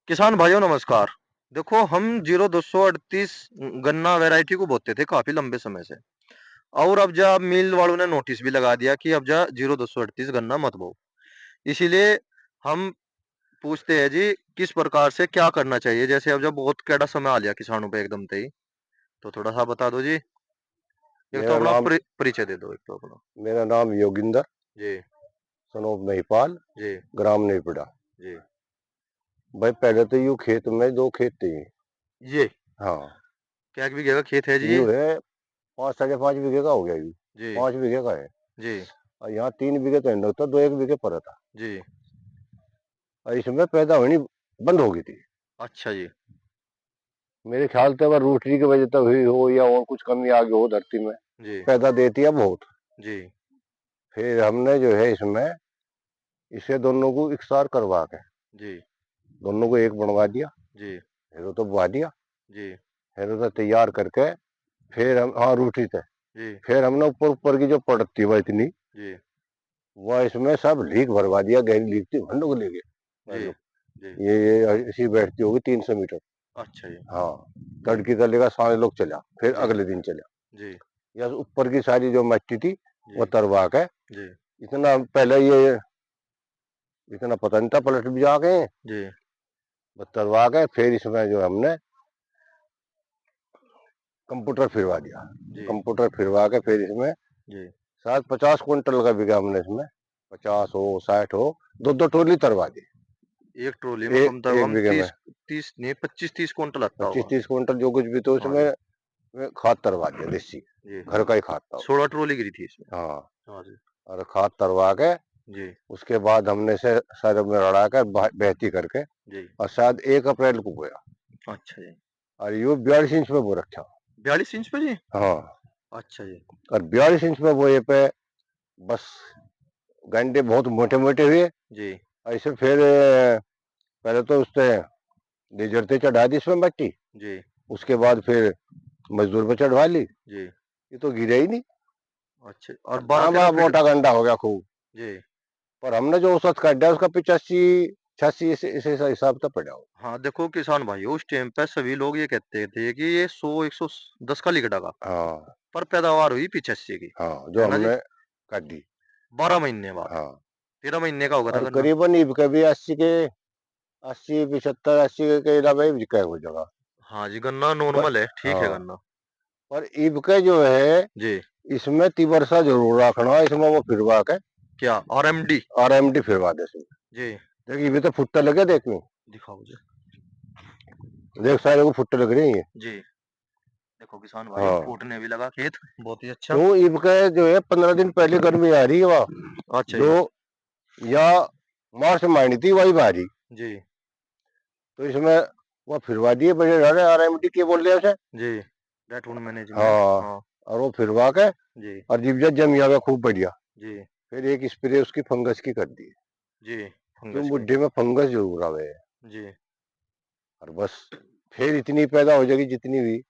किसान भाइयों नमस्कार। देखो हम 0238 गन्ना वैरायटी को बोते थे काफी लंबे समय से। और अब जब मिल वालों ने नोटिस भी लगा दिया कि अब जा 0238 गन्ना मत बो। इसीलिए हम पूछते हैं जी किस प्रकार से क्या करना चाहिए। जैसे अब जब बहुत कैडा समय आ लिया किसानों पे एकदम से ही, तो थोड़ा सा बता दो जी। एक तो मेरा अपना नाम परिचय दे दो, एक तो अपना। मेरा नाम योगिंदर जी। सनोप महिपाल, जी। ग्राम नेपड़ा। जी। भाई पहले तो यूं खेत में दो खेत थे। ये हाँ, क्या बीघे का खेत है जी? यूं है 5 साढ़े 5 बीघे का हो गया यूं। जी। 5 बीघे का है। जी। और यहाँ 3 बीघे तो नहीं होता, दो 1 बीघे पर था। जी। और इसमें पैदा होनी बंद हो गई थी। अच्छा जी। मेरे ख्याल से अगर रूटरी की वजह से हुई हो या और कुछ कमी आ गई हो धरती में, जी। पैदा देती है बहुत। जी। फिर हमने जो है इसमें इसे दोनों को इकसार करवा के जी। दोनों को एक बनवा दिया। जी। फिर वो तो बुआ दिया। जी। फिर उसे तैयार करके फिर हम, हाँ, रूटरी थे। जी। फिर हमने ऊपर ऊपर की जो परत थी वह इतनी, जी। वह इसमें सब लीक भरवा दिया। गहरी लीक थी, भंडों को ले गए वह जी। लोग। जी। ये ऐसी बैठती होगी 300 मीटर। अच्छा जी। हाँ, जी। तड़की तलेगा सारे लोग चला। फिर जी। अगले दिन चला। जी। या ऊपर की सारी जो मिट्टी थी वो जी। तरवा के, जी। इतना पहले ये इतना पता नहीं था, पलट भी जा गए। जी। बस तरवा के फिर इसमें जो हमने कंप्यूटर फिरवा दिया। जी। कंप्यूटर फिरवा के फिर इसमें जी। शायद 50 क्विंटल का बिगा हमने इसमें। 50 हो 60 हो, दो दो ट्रोली तरवा दी। एक ट्रॉली में कम से एक कम बीघे में 30 नहीं 25-30 कुंटल लगता 25 होगा। 30 क्विंटल जो कुछ भी तो हाँ जी। उसमें खाद तरवा दिया देसी। जी। घर का ही खाद था वो। 16 ट्रॉली गिरी थी इसमें। हाँ, हाँ जी। और खाद तरवा के जी। उसके बाद हमने से सर में रड़ा कर बहती करके, जी। और शायद 1 अप्रैल को बोया। अच्छा जी। और ये 42 इंच में बो रखा। 42 इंच पे जी। हाँ, अच्छा जी। और 42 इंच में बोए पे बस गंडे बहुत मोटे मोटे हुए। जी। ऐसे फिर पहले तो उससे डीजरते चढ़ा दी इसमें मिट्टी। जी। उसके बाद फिर मजदूर पे चढ़वा ली। जी। ये तो गिरा ही नहीं। अच्छा और और 12-13 लंबा फीट। मोटा गंडा हो गया खूब। जी। पर हमने जो औसत काटा उसका 85 86 इस हिसाब से पड़ा हो। हाँ देखो किसान भाई उस टाइम पे सभी लोग ये कहते थे कि ये 100-110 का लिगड़ा का, हाँ, पर पैदावार हुई 85 की। हाँ, जो है ना जी? हमने काट दी। 12 महीने बाद। हाँ, 13 महीने का होगा ना और गन्ना। करीबन ईब के भी 80 75 80 के अलावा भी बिका है वो जगह। हाँ जी गन्ना पर नॉर्मल है, ठीक है हाँ, गन्ना। पर ईब के जो है जी। इसमें तिबरसा जरूर रखना। इसमें वो फिरवा के क्या आरएमडी? RMD फिरवा दे इसमें। जी। देखिए ये तो फुट्टा लगे, देख में। दिखाओ जी। देख सारे को फुट्टे लग रही है। जी। देखो किसान भाई हाँ, फूटने भी लगा खेत, बहुत ही अच्छा। क्यों ईब के जो है 15 दिन पहले गर्मी आ रही है वहाँ, अच्छा जो जी। या मार्च में आनी थी वही भारी। जी। तो इसमें वो फिरवा दिए बड़े RMD के बोल रहे हैं उसे। जी। डेट उन मैनेजमेंट। हाँ, हाँ। और वो फिरवा के जी। और जिब्जा जम गया खूब बढ़िया। जी। फिर एक स्प्रे उसकी फंगस की कर दी। जी। क्यों फंगस की। बुढ़े में फंगस जरूर आवे। जी। और बस फिर इतनी पैदा हो जाएगी जितनी भी।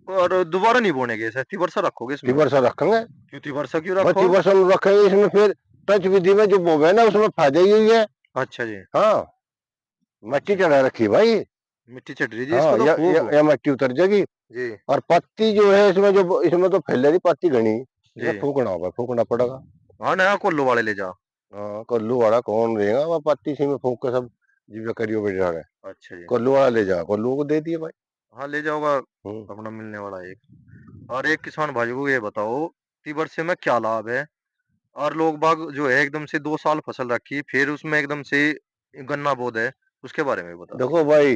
और दोबारा नहीं बोने के ऐसे वर्षा रखोगे इसमें? तिबरसा रखेंगे। क्यों वर्षा क्यों बस रखो? तिबरसा रखेंगे इसमें। फिर टच विधि में जो बोवे ना उसमें फायदा ही है। अच्छा जी। हाँ, मिट्टी अच्छा। चढ़ा रखी भाई। मिट्टी चढ़ रही जी इसमें हाँ, तो खूब। या मिट्टी उतर जाएगी। जी। और पत्ती जो है इसमें, जो इसमें तो फैल रही पत्ती घनी, इसे जी। फूकना होगा, फूकना पड़ेगा। हाँ नया कोल्लू वाले ले जा। हाँ, कोल्लू वाला कौन रहेगा वह पत्ती सी में फूक के सब जीव करियो बैठ जा रहे। अच्छा जी। कोल्लू वाला ले जा, कोल्लू को दे दिए भाई। हाँ ले जाओगा। हम्म। अपना मिलने वाला एक। और एक किसान भाई को ये बताओ तीवर से में क्या लाभ है? और लोग बाग जो है एकदम से 2 साल फसल रखी फिर उसमें एकदम से गन्ना बोद है, उसके बारे में भी बता दो। देखो भाई,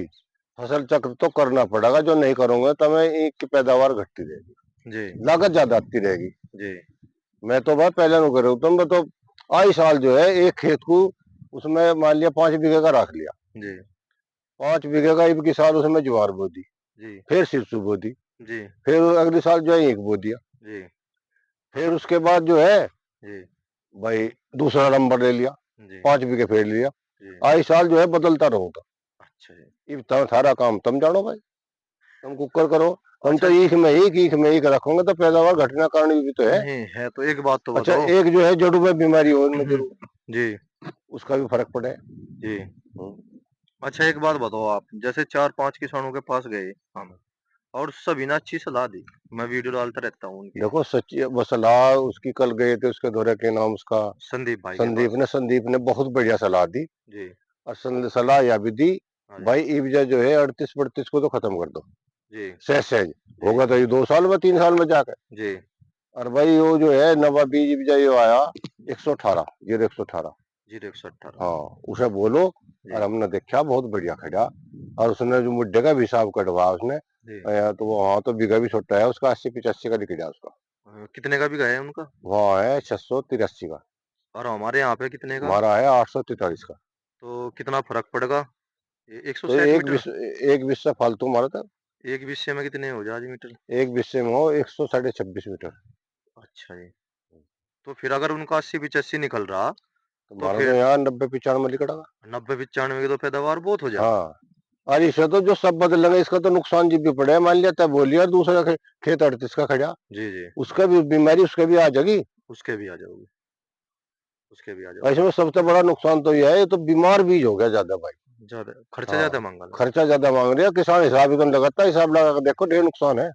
फसल चक्र तो करना पड़ेगा। जो नहीं करूंगा तो मैं एक की पैदावार घटती रहेगी, जी। लागत ज्यादा आती रहेगी। जी। मैं तो भाई पहले नु करूँ तुम तो आई साल जो है एक खेत को, उसमें मान लिया 5 बीघे का रख लिया। जी। 5 बीघे का एक की साल उसमें ज्वार बो दी। जी। फिर सिरसू बो दी। जी। फिर अगले साल जो है एक बो दिया। जी। फिर उसके बाद जो है जी। भाई दूसरा नंबर ले लिया। जी। 5 बीघे फेर लिया। जी। आई साल जो है बदलता रहूंगा। अच्छा जी। ये थारा काम तुम जानो भाई। तुम कुकर करो। हम तो अच्छा ईख में एक रखोगे तो पैदावार घटना कारण भी तो है। नहीं है तो एक बात तो अच्छा, बताओ। एक जो है जड़ों में बीमारी हो उनमें जरूर जी। उसका भी फर्क पड़े। जी। हम्म। अच्छा एक बात बताओ आप, जैसे 4-5 किसानों के पास गए हम और सभी ने अच्छी सलाह दी। मैं वीडियो डालता रहता हूँ उनकी। देखो सच्ची वो सलाह उसकी, कल गए थे उसके दौरे के नाम उसका संदीप भाई के पास। संदीप ने बहुत बढ़िया सलाह दी। जी, और सलाह यह भी दी, हाँ जी, भाई ईबजा जो है 38-32 को तो खत्म कर दो, जी, सहज सहज। जी, होगा तो ये 2 साल में 3 साल में जाकर। जी, और भाई वो जो है नवा बीज ईबजा ये आया 118, 0118। 0118। हाँ, उसे बोलो। और जी, हमने देखा बहुत बढ़िया खड़ा। और उसने जो मुड्ढे का भी हिसाब कटवा उसने, जी। तो वहाँ तो बीघा भी छोटा है उसका, 80-85 का निकला उसका। कितने का भी गया है उनका? वहाँ है 683 का। और हमारे यहाँ पे कितने का? हमारा है 843 का। तो कितना फर्क पड़ेगा? तो 160 मीटर। एक बीस से फालतू मारा था। एक विषय में कितने हो जाए मीटर? एक बीस में हो 100 साढ़े 26 मीटर। अच्छा जी। तो फिर अगर उनका 80-85 निकल रहा तो तो हमारा तो फिर यहाँ 90-95 निकलेगा। 90-95 की तो पैदावार बहुत हो जा। हाँ। और इससे तो जो सब बदलेंगे इसका तो नुकसान जी भी पड़ेगा। मान लिया तब बोलिए दूसरा खेत 38 का खड़ा, जी, जी। उसका भी बीमारी उसके भी आ जाएगी। उसके भी आ जाओगे, उसके भी आ और जाओगे। इसमें सबसे बड़ा नुकसान तो यह है, ये तो बीमार बीज हो गया ज्यादा भाई। ज़्यादा खर्चा हाँ, ज़्यादा माँगा ना। खर्चा ज्यादा मांग रहे हैं किसान, हिसाब ही तो नहीं लगाता, हिसाब लगा कर देखो ढेर नुकसान है।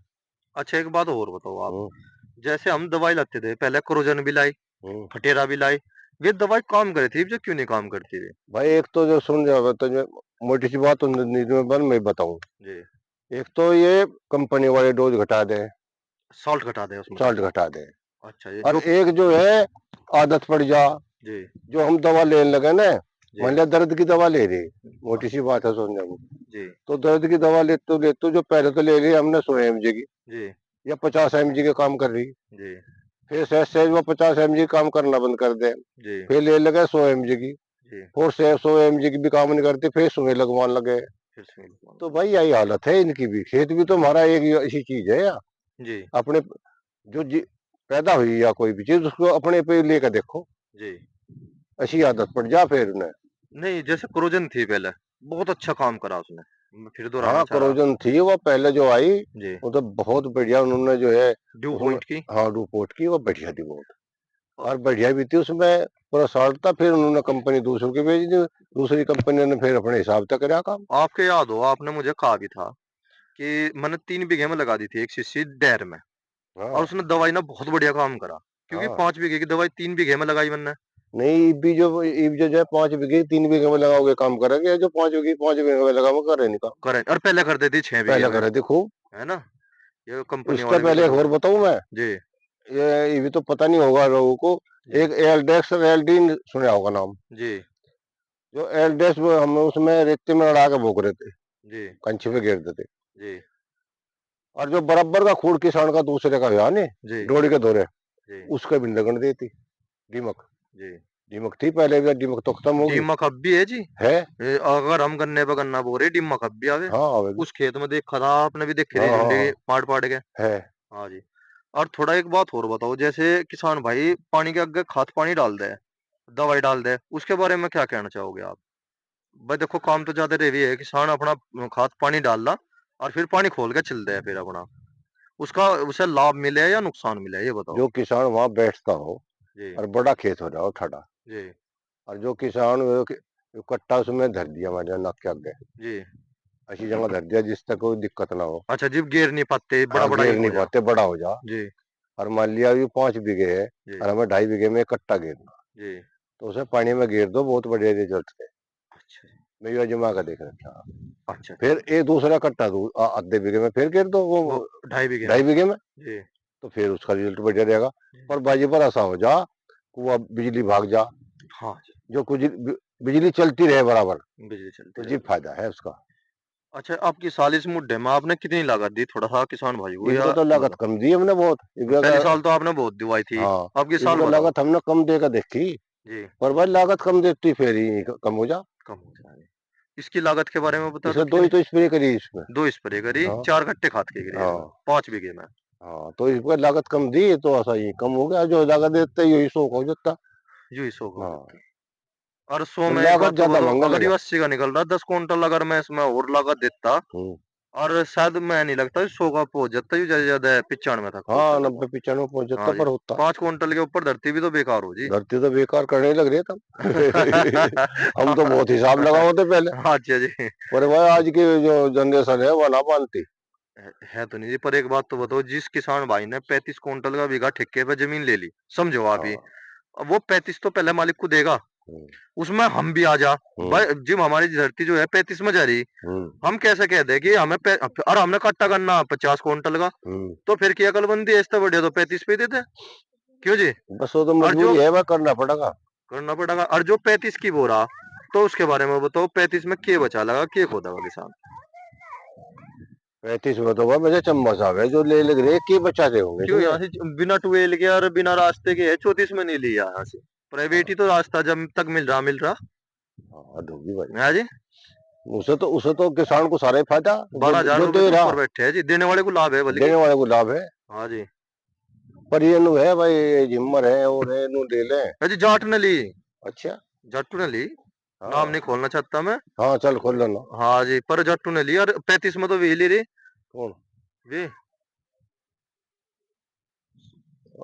अच्छा एक बात और बताओ आप, हम्म, जैसे हम दवाई लाते थे, पहले क्रोजन भी लाई, हम्म। फटेरा भी लाई, ये दवाई काम कर रही थी, जो क्यों नहीं काम करती थी? भाई एक तो जो सुन जाओ तो जो मोटी सी बात तो मैं बताऊं। जी, एक तो ये कंपनी वाले डोज घटा दें, सॉल्ट घटा दें उसमें से। साल्ट घटा दें। अच्छा ये और जो एक जो है आदत पड़ जा, जी, जो हम दवा लेने लगे ना। मान जी, लिया दर्द की दवा ले रही, हाँ, मोटी सी बात है समझो। जी, तो दर्द की दवा लेते जो पहले तो ले ली हमने 100 mg की, जी, या 50 mg के काम कर रही। जी, फिर सहज सहज वो 50 mg काम करना बंद कर दे। जी, फिर ले लगे 100 mg की। जी, और से 100 mg की भी काम नहीं करती, फिर सुई लगवाने लगे। फिर से मिल पाऊँ। तो भाई यही हालत है इनकी भी। खेत भी तो हमारा एक ऐसी चीज है या जी, अपने जो पैदा हुई या कोई भी चीज उसको अपने पे लेकर देखो। जी। अच्छी आदत पड़ जा फिर उन्हें। नहीं, जैसे क्रोजन थी पहले, बहुत अच्छा काम करा उसने। मैं फिर दोहराना हाँ, चाह रहा। क्रोजन थी वो पहले जो आई, जी, वो तो बहुत बढ़िया उन्होंने जो है ड्यू उसमें। पॉइंट की। हाँ, डूपोर्ट की वो बढ़िया थी बहुत। अ, और बढ़िया भी थी उसमें, पूरा साल्ट था। फिर उन्होंने कंपनी दूसरों की भेज दी, दूसरी कंपनी ने फिर अपने हिसाब से कराया काम। आपके याद हो, आपने मुझे कहा भी था कि मैंने 3 बीघे में लगा दी थी एक शीशी डेर में, और हाँ, उसने दवाई ना बहुत बढ़िया काम करा, क्योंकि हाँ। 5 बीघे की दवाई 3 बीघे में लगाई मैंने। नहीं, ईब जो है 5 बीघे 3 बीघे में लगाओगे काम करेंगे, जो 5 बीघे 5 बीघे में लगाओ करे नहीं काम। करें और पहले कर देती 6 बीघे पहले में, करे थे खूब। है ना? ये कंपनी उसके वाले भी पहले एक बड़े और बड़े। बताऊं मैं। जी, ये भी तो पता नहीं होगा लोगों को। जी, एक एल्डेक्स एल्डीन सुना होगा नाम। जी, जो एल्डेक्स हम उसमें रेती में लड़ा के बोक रहे थे, जी, कंचे पे घेरते थे। जी, और जो बराबर का खूड़ किसान का दूसरे का हुआ नहीं, जी, डोड़ी के दौरे, जी, उसका भी लगन देती दीमक। जी। दीमक थी पहले भी, दीमक तो खत्म होगी। दीमक अब भी है जी। है। अगर हम गन्ने पे गन्ना बो रहे, दीमक अब भी आवे। हाँ, आवेगी। उस खेत में देखा था आपने भी, देखी हाँ, रही हाँ, झुंडी हाँ। पाड़ पाड़ के। है। हाँ जी। और थोड़ा एक बात और बताओ, जैसे किसान भाई पानी के आगे खाद पानी डाल दे, दवाई डाल दे, उसके बारे में क्या कहना चाहोगे आप? भाई देखो काम तो ज्यादा रेवी है, किसान अपना खाद पानी डाल ला और फिर पानी खोल के चल दे फिर अपना, उसका उसे लाभ मिले या नुकसान मिले, ये बताओ। जो किसान वहां बैठता हो जी, और बड़ा खेत हो जाओ ठड़ा, जी, और जो किसान वो कट्टा उसमें धर दिया हमारे नाक के आगे, जी। ऐसी जगह धर दिया जिस तक कोई दिक्कत ना हो। अच्छा जी, गिर नहीं पाते, बड़ा हाँ, बड़ा ही घेर नहीं हो जा। पाते, बड़ा हो जा। जी, और मान लिया ये 5 बीघे है, जी, और हमें 2.5 बीघे में एक कट्टा घेरना, जी। तो उसे पानी में घेर दो, बहुत बढ़िया रिजल्ट थे। अच्छा जी। मैं ये जमा कर देख रखा। अच्छा, अच्छा। फिर एक दूसरा कट्टा आधे बीघे में फिर घेर दो वो वो 2.5 बीघे में। 2.5 बीघे में, जी, तो फिर उसका रिजल्ट बढ़िया रहेगा। जी। पर बाजी पर ऐसा हो जा कि वो बिजली भाग जा, हाँ जी, जो कुछ बिजली चलती रहे बराबर, बिजली चलती तो रहे जी बस। फायदा है उसका। अच्छा, आपकी साल इस मुद्दे में आपने कितनी लागत दी? थोड़ा-सा किसान भाई को या इनको तो लागत बताओ? कम दी हमने बहुत, इनका पहली साल तो आपने बहुत दवाई थी, हाँ, अब की साल इनको बताओ? लागत हमने कम देकर देखी। जी, पर भाई लागत कम देती फिर ही कम हो जा। कम हो जाएगी। इसकी लागत के बारे में बता दो इसमें दो ही कितनी? तो स्प्रे करी इसमें। 2 स्प्रे करी, हाँ, 4 कट्टे खाद के गिरे इसमें, हाँ, 5 बीघे में। हाँ। तो इस पर लागत कम दी तो ऐसा ही कम हो गया, जो लागत देते यही 100 हो जाता। यूँ ही 100 का हो हाँ, जाता है। और 100 तो में एक लागत बात तो ज्यादा बताओ, महंगा अगर ये लगा। 80 का निकल रहा, 10 क्विंटल अगर मैं इसमें और लागत देता, हम्म। और शायद मैं नहीं लगता 100 का पहुंच जाता, ये ज्यादा 95 तक पहुंच हाँ, जाता होगा। 90-95 पहुंच जाता हाँ जी, पर होता। 5 क्विंटल के ऊपर धरती भी तो बेकार हो जी। धरती तो बेकार करने ही लग रही है तब। हम तो बहुत हिसाब लगाओ थे पहले, अच्छा जी। पर भाई आज की जो जनरेशन है वो ना मानती। है तो नहीं जी, पर एक बात तो बताओ, जिस किसान भाई ने 35 क्विंटल का बीघा ठेके पे जमीन ले ली, समझो आप ही, हाँ। अब वो 35 तो पहले मालिक को देगा, हम्म, उसमें हम भी आ जा हम्म, भाई, जिम हमारी धरती जो है 35 में जा रही, हम्म, हम कैसे कह दे कि और हमने कट्टा करना 50 क्विंटल का, हम्म। तो फिर की अकलबंदी है, इससे बढ़िया तो 35 पे ही देते। क्यों जी? बस वो तो और जो मजबूरी है, वह करना पड़ेगा। करना पड़ेगा, और जो 35 की बोरा, तो उसके बारे में बताओ, 35 में के बचा लगा, के खोदा किसान? 35 में तो वह मुझे चम्मच आ गए जो ले लग रहे की बचाते होंगे क्यों इसमें। यहाँ से बिना ट्वेल के और बिना रास्ते के है, 34 में नहीं लिया यहाँ से, प्राइवेट ही तो रास्ता जब तक मिल रहा हाँ, हद होगी भाई। है जी। उसे तो किसान को सारा ही फायदा, जो 12,000 रुपए दे तो रहा, ऊपर बैठे है जी, देने वाले को लाभ है देने बल्कि। वाले को लाभ है। हाँ जी। पर ये नु है भाई, ये जिम्मर है और है नु ले ले। है जी, जाट ने ली, अच्छा। जट्टू ने ली, नाम नहीं हाँ, खोलना चाहता मैं। हाँ, चल खोल लेना। हाँ जी, पर जट्टू ने ली, और 35 में तो वे ले रही कौन? वे।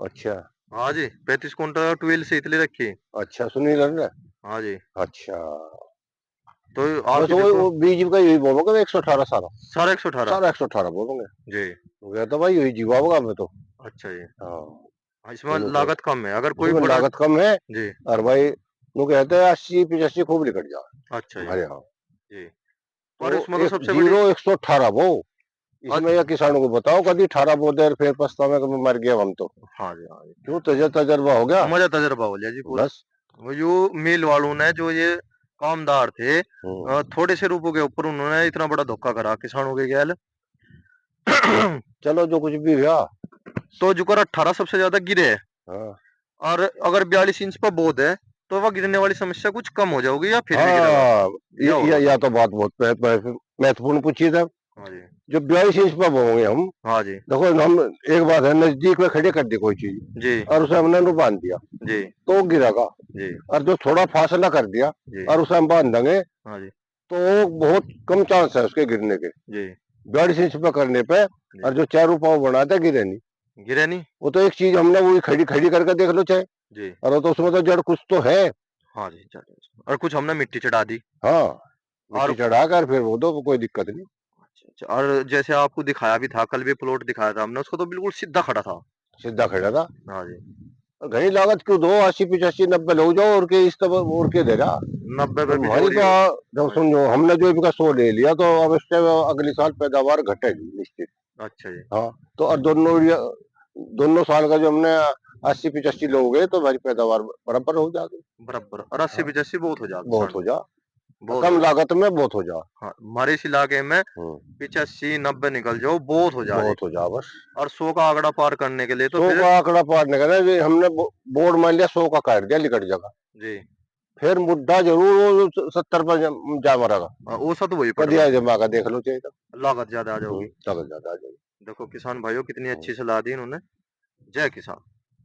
अच्छा। हाँ जी, 35 क्विंटल 12 से इतनी रखी। अच्छा, सुनील है। हाँ जी, अच्छा। तो आप बस ही वो देखो, बीज का यही बोलोगे 118 सारा। सारा 118। सारा 118 बोलोगे। जी। हो गया तो भाई यही जीवा होगा मैं तो। अच्छा जी। हाँ। हाँ, इसमें दोनों को लागत कम है, अगर कोई इसमें बड़ा। लागत कम है। जी। और भाई वो कहते हैं 80-85 खूब निकट जा अच्छा जी। हमारे यहाँ। जी, तो पर इसमें तो एक सबसे बड़ी। 0-118 वो, इसमें अ- या किसानों को बताओ कभी 18 बो दे फिर पछतावे कि मर गया हम तो। हाँ जी, हाँ जी। क्यों तजर्बा हो गया। मजा तजर्बा हो लिया जी पूरा। बस। वो जो मिल वालों ने, जो ये कामदार थे, हम्म, थोड़े से रुपयों के ऊपर उन्होंने इतना बड़ा धोखा करा किसानों के गैल। चलो जो कुछ भी हुआ। तो जो कर 18 सबसे ज्यादा गिरे है, हाँ, और अगर 42 इंच पर बोध है, तो वह गिरने वाली समस्या कुछ कम हो जाओगी या फिर भी गिरेगा? हाँ। या और या बताओ। तो बात बहुत महत्वपूर्ण पूछी था। हाँ जी। जो 42 इंच पर बोएंगे हम, हाँ जी। देखो हम, एक बात है नजदीक में खड़े कर दी कोई चीज जी। और उसे हमने नु बांध दिया जी। तो वो गिरेगा। जी। और जो थोड़ा फासला कर दिया जी। और उसे हम बांध देंगे हाँ जी। तो बहुत कम चांस है उसके गिरने के। जी। 42 इंच पे करने पे। जी। और जो चारों पाँव बनाता है गिरे नहीं। गिरे नहीं। वो तो एक चीज हमने वही खड़ी खड़ी करके देख लो चाहे। जी। और वो तो उसमें तो जड़ कुछ तो है। हाँ जी, चलो, और कुछ हमने मिट्टी चढ़ा दी। हाँ, और मिट्टी चढ़ा कर फिर वो तो कोई दिक्कत नहीं। अच्छा, अच्छा, और जैसे आपको दिखाया भी था, कल भी प्लॉट दिखाया था हमने, उसको तो बिल्कुल सीधा खड़ा था। सीधा खड़ा था। हाँ जी। और घनी लागत क्यों दो, 80-85-90 लोग जाओ और के इस तब और के दे रहा। 90 पे तो भी हमारी जोरी तो हो। जब हाँ जी। समझो हमने जो इनका 100 ले लिया तो अब इस टाइम अगले साल पैदावार घटेगी निश्चित। अच्छा जी। हाँ। तो और दोनों साल का जो हमने 80-85 लोगे तो हमारी पैदावार बराबर हो जाएगी। बराबर, और 80 हाँ, 85 बहुत हो जाता बहुत सन। हो जा। बहुत हो कम जाता। लागत में बहुत हो जा। हाँ, हमारे इस इलाके में हम्म, 85 90 निकल जाओ, बहुत हो जा जी। बहुत हो जा बस। और 100 का आंकड़ा पार करने के लिए तो 100 फिर। का आंकड़ा पार नहीं करना ये हमने बोर्ड मान लिया 100 का काट दिया निकट जगह। जी। फिर मुद्दा जरूर वो 70 पर जा मरेगा। औसत वही पड़ कदिया रहा। जमा का देख लो चाहिए तो। लागत ज्यादा आ जाओगी। ज्यादा ज्यादा आ जाएगी। देखो किसान भाइयों, कितनी हम्म। अच्छी सलाह दी इन्होंने। जय किसान।